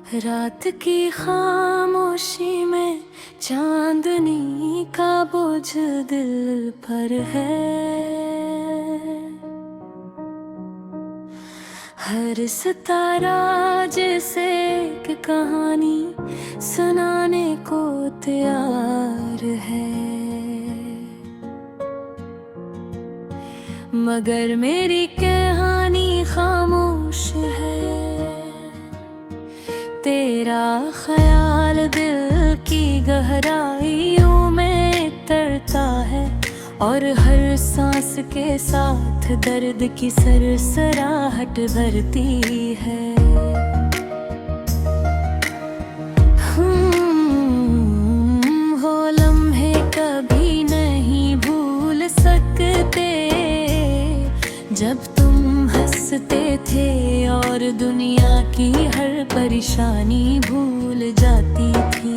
रात की खामोशी में चांदनी का बोझ दिल पर है। हर सितारा जैसे एक कहानी सुनाने को तैयार है, मगर मेरी कहानी खामोश है। तेरा ख्याल दिल की गहराइयों में तरता है, और हर सांस के साथ दर्द की सरसराहट भरती है। वो लम्हे कभी नहीं भूल सकते जब तुम हंसते थे और दुनिया की हर परेशानी भूल जाती थी।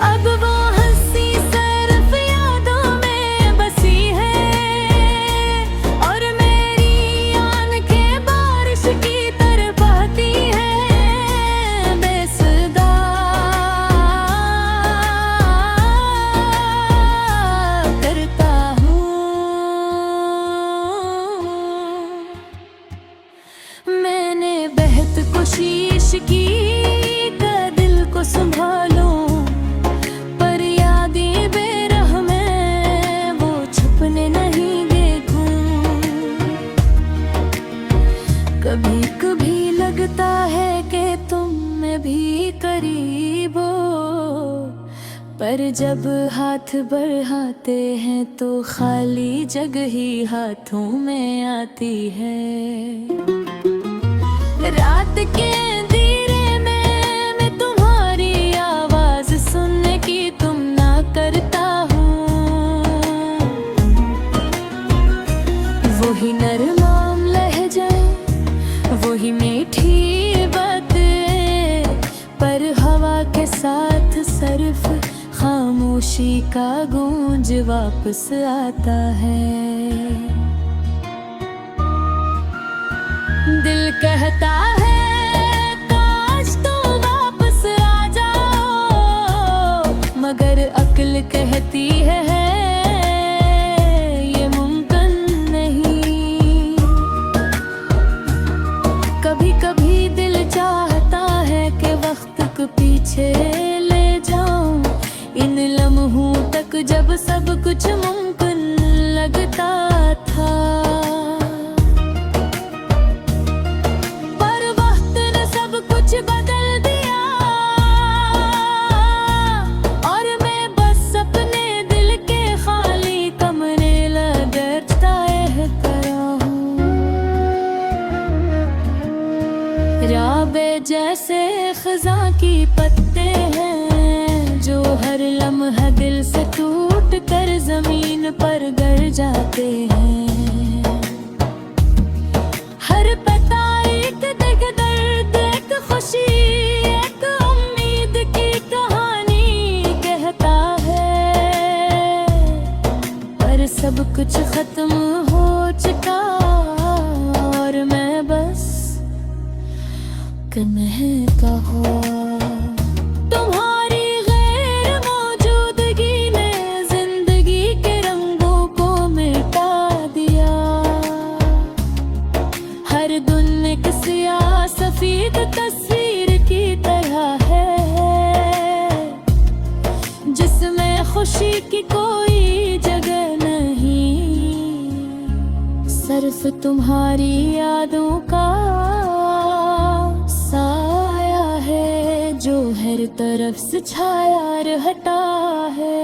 अब वो हंसी सिर्फ यादों में बसी है, और मेरी आंखें बारिश की तरह बहती है। बेसुरा करता हूँ मैंने बेहद कोशिश की का दिल को संभालूं, कभी कभी लगता है कि तुम में भी करीब हो, पर जब हाथ बढ़ाते हैं तो खाली जगह ही हाथों में आती है। रात के अंधेरे में मैं तुम्हारी आवाज सुनने की तुम ना करता हूँ। वही नरम लहजा, वही मीठी बातें, पर हवा के साथ सिर्फ खामोशी का गूंज वापस आता है। दिल कहता है काश तुम वापस आ जाओ, मगर अक्ल कहती है ये मुमकिन नहीं। कभी कभी दिल चाहता है कि वक्त को पीछे ले जाऊं, इन लम्हों तक जब सब कुछ मुमकिन लगता था। पर वक्त ने सब कुछ बदल दिया, और मैं बस अपने दिल के खाली कमरे लगता हूँ। राबे जैसे खज़ां की पत्ते हैं जो हर लम्हा दिल से टूट कर जमीन पर गिर जाते हैं। हर पता एक दर्द, एक खुशी, एक उम्मीद की कहानी कहता है, पर सब कुछ खत्म हो चुका और मैं बस कहता हुआ। तुम्हारी गैर मौजूदगी ने जिंदगी के रंगों को मिटा दिया। हर दिन एक स्याह सफेद तस्वीर की तरह है, जिसमें खुशी की कोई जगह नहीं। सिर्फ तुम्हारी यादों का साया है जो हर तरफ से छाया रहता है।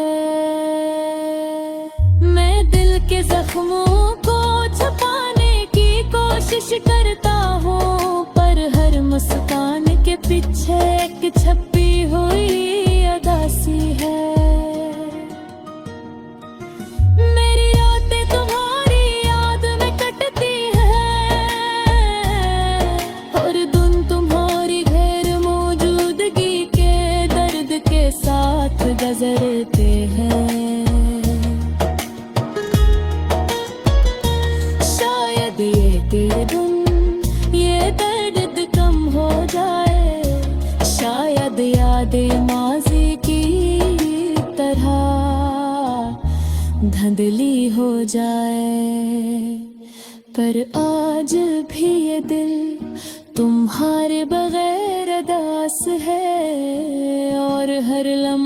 मैं दिल के जख्मों को छुपाने की कोशिश करता हूँ, पर हर मुस्कान के पीछे एक छपी हुई उदासी है। मेरी रातें तुम्हारी याद में कटती है, और दिन तुम्हारी गैर मौजूदगी के दर्द के साथ गुजरते हैं। शायद ये तेरे दिन यादें माजी की तरह धुंधली हो जाए, पर आज भी ये दिल तुम्हारे बगैर अदास है, और हर लम्हा